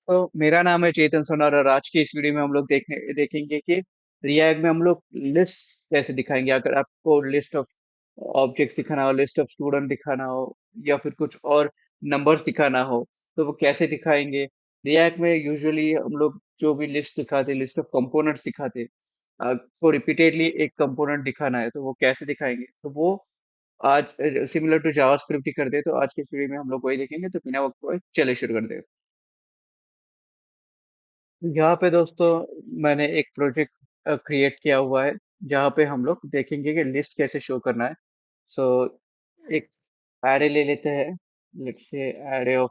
तो मेरा नाम है चेतन सोनार और आज की इस वीडियो में हम लोग देखेंगे कि रिएक्ट में हम लोग लिस्ट कैसे दिखाएंगे। अगर आपको लिस्ट ऑफ ऑब्जेक्ट्स दिखाना हो, लिस्ट ऑफ स्टूडेंट दिखाना हो या फिर कुछ और नंबर्स दिखाना हो तो वो कैसे दिखाएंगे। रिएक्ट में यूजुअली हम लोग जो भी लिस्ट दिखाते, लिस्ट ऑफ कंपोनेंट्स दिखाते, आपको रिपीटेडली एक कंपोनेंट दिखाना है तो वो कैसे दिखाएंगे। तो वो आज सिमिलर टू जावास्क्रिप्ट ही करते हैं। तो आज के इस वीडियो में हम लोग वही देखेंगे। तो बिना वक्त को चले शुरू कर दे। यहाँ पे दोस्तों मैंने एक प्रोजेक्ट क्रिएट किया हुआ है जहाँ पे हम लोग देखेंगे कि लिस्ट कैसे शो करना है। सो एक एरे ले लेते हैं। लेट्स से एरे ऑफ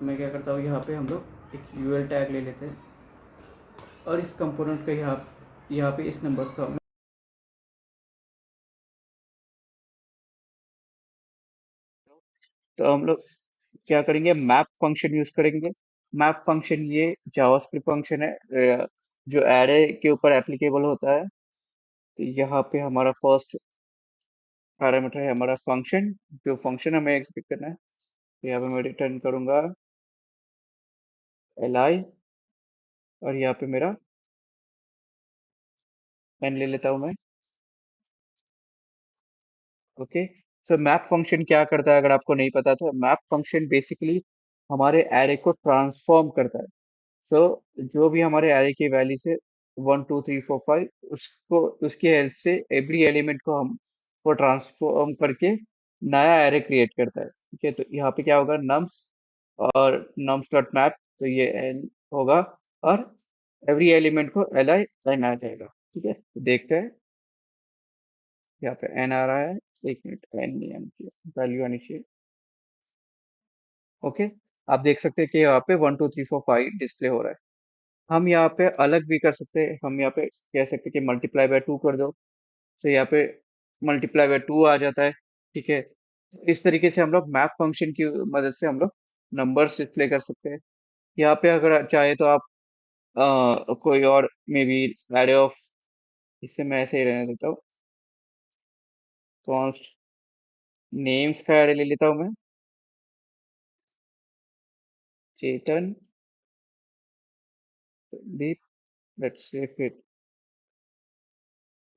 मैं क्या करता हूँ, यहाँ पे हम लोग एक यूएल टैग ले लेते हैं और इस कंपोनेंट का यहाँ पे इस नंबर्स का तो हम लोग क्या करेंगे, मैप फंक्शन यूज करेंगे। मैप फंक्शन ये जावास्क्रिप्ट फंक्शन है जो एरे के ऊपर एप्लीकेबल होता है। तो यहाँ पे हमारा फर्स्ट पैरामीटर है हमारा फंक्शन। जो फंक्शन हमें एक्सपेक्ट करना है, तो यहाँ पे मैं रिटर्न करूंगा li और यहाँ पे मेरा n ले लेता हूँ मैं। ओके। सो मैप फंक्शन क्या करता है, अगर आपको नहीं पता तो मैप फंक्शन बेसिकली हमारे एरे को ट्रांसफॉर्म करता है। सो जो भी हमारे एरे की वैल्यू से 1 2 3 4 5, उसको उसकी हेल्प से एवरी एलिमेंट को हम वो ट्रांसफॉर्म करके नया एरे क्रिएट करता है। ठीक है, तो यहाँ पे क्या होगा, नम्स और नम्स डॉट मैप, तो ये एन होगा और एवरी एलिमेंट को एल आई एन आ जाएगा। ठीक है, तो देखते हैं। यहाँ पे एन आ रहा है। एक मिनट, एन नहीं आनी चाहिए, वैल्यू आनी चाहिए। ओके, आप देख सकते हैं कि यहाँ पे 1 2 3 4 5 डिस्प्ले हो रहा है। हम यहाँ पे अलग भी कर सकते हैं। हम यहाँ पे कह सकते हैं कि मल्टीप्लाई बाय 2 कर दो, तो यहाँ पे मल्टीप्लाई बाय 2 आ जाता है। ठीक है, इस तरीके से हम लोग मैप फंक्शन की मदद से हम लोग नंबर्स डिस्प्ले कर सकते हैं। यहाँ पे अगर चाहे तो आप कोई और मे बी एरे ऑफ, इससे मैं ऐसे ही रहने देता हूँ, कॉन्स्ट नेम्स का एरे ले लेता हूँ मैं। चेतन, दीप, लेट्स से फिर।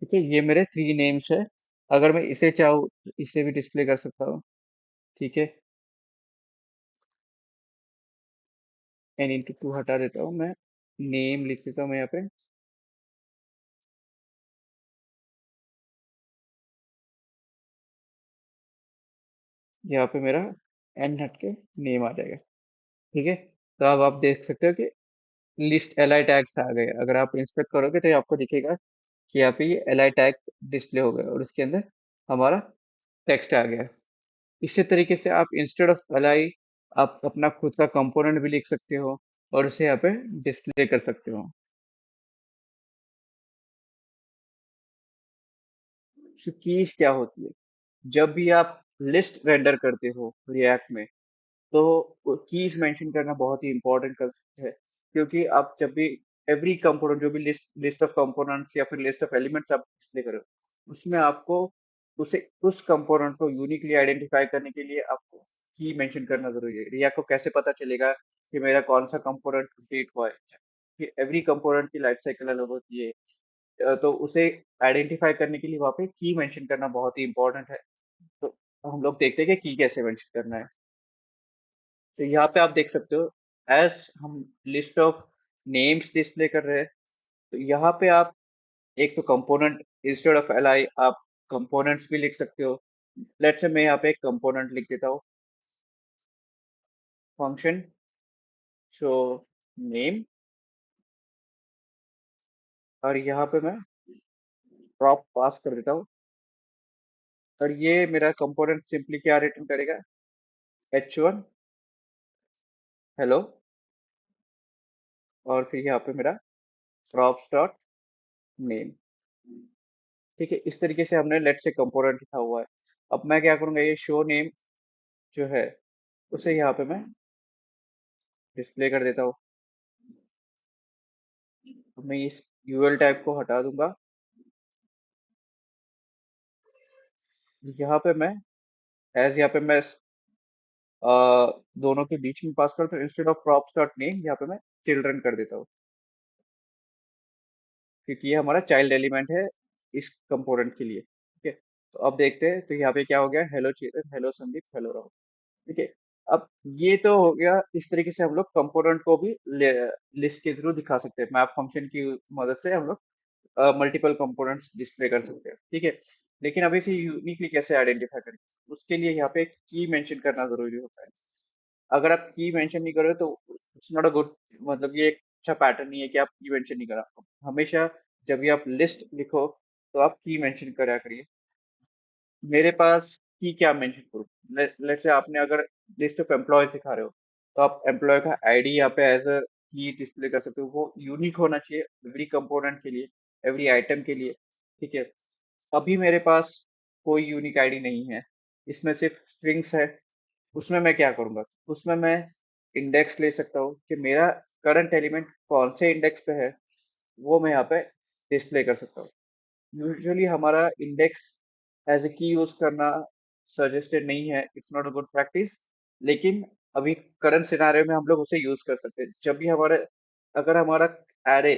ठीक है, ये मेरे 3 नेम्स है। अगर मैं इसे चाहूँ तो इसे भी डिस्प्ले कर सकता हूँ। ठीक है, एन इंटू 2 हटा देता हूँ मैं, नेम लिख देता हूँ मैं यहाँ पे। यहाँ पे मेरा एन हट के नेम आ जाएगा। ठीक है, तो अब आप देख सकते हो कि लिस्ट एल आई टैग्स आ गए। अगर आप इंस्पेक्ट करोगे तो आपको दिखेगा कि यहाँ पे ये एल आई टैग डिस्प्ले हो गया और उसके अंदर हमारा टेक्स्ट आ गया। इसी तरीके से आप इंस्टेड ऑफ एल आई आप अपना खुद का कंपोनेंट भी लिख सकते हो और उसे यहाँ पे डिस्प्ले कर सकते हो। कीज क्या होती है, जब भी आप लिस्ट रेंडर करते हो रिएक्ट में, तो कीज मेंशन करना बहुत ही इंपॉर्टेंट है। क्योंकि आप जब भी एवरी कंपोनेंट, जो भी लिस्ट लिस्ट ऑफ कंपोनेंट्स या फिर लिस्ट ऑफ एलिमेंट्स आप डिस्प्ले करो, उसमें आपको उसे उस कंपोनेंट को यूनिकली आइडेंटिफाई करने के लिए आपको की मेंशन करना जरूरी है। रिया को कैसे पता चलेगा कि मेरा कौन सा कंपोनेंट कंप्लीट हुआ है, कि एवरी कंपोनेंट की लाइफ साइकिल अलग होती है। तो उसे आइडेंटिफाई करने के लिए वहाँ पे की मेंशन करना बहुत ही इंपॉर्टेंट है। तो हम लोग देखते हैं कि की कैसे मेंशन करना है। तो यहाँ पे आप देख सकते हो, एज हम लिस्ट ऑफ नेम्स डिस्प्ले कर रहे हैं, तो यहाँ पे आप एक तो component instead of L I आप कंपोनेंट्स भी लिख सकते हो। लेट्स से मैं यहाँ पे एक कंपोनेंट लिख देता हूँ, फंक्शन शो नेम, और यहाँ पे मैं ड्रॉप पास कर देता हूँ। और ये मेरा कंपोनेंट सिंपली क्या रिटर्न करेगा, h1 हेलो, और फिर यहाँ पे मेरा props डॉट नेम। ठीक है, इस तरीके से हमने लेट से कंपोनेंट लिखा हुआ है। अब मैं क्या करूंगा, ये शो नेम जो है उसे यहाँ पे मैं डिस्प्ले कर देता हूँ। अब मैं इस यूएल टाइप को हटा दूंगा। यहाँ पे मैं एज यहाँ पे मैं दोनों के बीच में पास करता हूँ, instead of props dot name यहाँ पे मैं चिल्ड्रन कर देता हूँ, क्योंकि ये हमारा चाइल्ड एलिमेंट है इस कंपोनेंट के लिए। ठीक है, तो अब देखते हैं, तो यहाँ पे क्या हो गया, हेलो चेतन, हेलो संदीप, हेलो राहुल। ठीक है, अब ये तो हो गया। इस तरीके से हम लोग कंपोनेंट को भी लिस्ट के थ्रू दिखा सकते हैं, मैप फंक्शन की मदद से हम लोग मल्टीपल कंपोनेंट्स डिस्प्ले कर सकते हैं। ठीक है, लेकिन अब इसे यूनिकली कैसे आइडेंटिफाई करें, उसके लिए यहाँ पे एक की मेंशन करना जरूरी होता है। अगर आप की मेंशन नहीं करोगे तो इट्स नॉट अ गुड, मतलब ये एक अच्छा पैटर्न नहीं है कि आप की मेंशन नहीं करा। हमेशा जब भी आप लिस्ट लिखो तो आप की मेंशन करा करिए। मेरे पास की क्या मेंशन करूँ, लेट से आपने अगर लिस्ट ऑफ एम्प्लॉय दिखा रहे हो, तो आप एम्प्लॉय का आईडी यहाँ पे एज अ की डिस्प्ले कर सकते हो। वो यूनिक होना चाहिए एवरी कंपोनेंट के लिए, एवरी आइटम के लिए। ठीक है, अभी मेरे पास कोई यूनिक आईडी नहीं है, इसमें सिर्फ स्ट्रिंग्स है। उसमें मैं क्या करूंगा, उसमें मैं इंडेक्स ले सकता हूँ कि मेरा करंट एलिमेंट कौन से इंडेक्स पे है, वो मैं यहाँ पे डिस्प्ले कर सकता हूँ। यूजुअली हमारा इंडेक्स एज ए की यूज करना सजेस्टेड नहीं है, it's not a good practice. लेकिन अभी करंट सिनारियो में हम लोग उसे यूज कर सकते हैं। जब भी हमारे, अगर हमारा एरे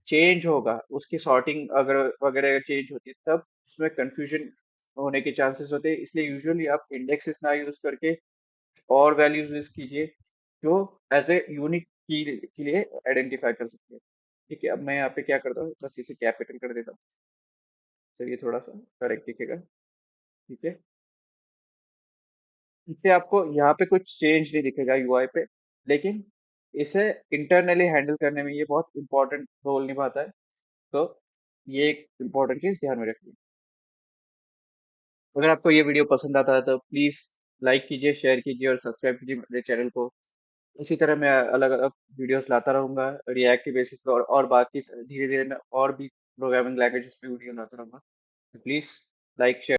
चेंज होगा, उसकी सॉर्टिंग अगर वगैरह चेंज होती है, तब उसमें कंफ्यूजन होने के चांसेस होते हैं। इसलिए यूजुअली आप इंडेक्सेस ना यूज करके और वैल्यूज यूज कीजिए जो एज ए यूनिक की के लिए आइडेंटिफाई कर सकते हैं। ठीक है, अब मैं यहाँ पे क्या करता हूँ, बस इसे कैपिटल कर देता हूँ, तो ये थोड़ा सा करेक्ट दिखेगा। ठीक है, इससे आपको यहाँ पे कुछ चेंज नहीं दिखेगा यूआई पे, लेकिन इसे इंटरनली हैंडल करने में ये बहुत इंपॉर्टेंट रोल निभाता है। तो ये एक इम्पोर्टेंट चीज ध्यान में रखिए। अगर आपको ये वीडियो पसंद आता है तो प्लीज लाइक कीजिए, शेयर कीजिए और सब्सक्राइब कीजिए मेरे चैनल को। इसी तरह मैं अलग अलग वीडियोस लाता रहूंगा रिएक्ट के बेसिस पे, और बाकी धीरे धीरे मैं और भी प्रोग्रामिंग लैंग्वेजेस पे वीडियो लाता रहूंगा। Please like share.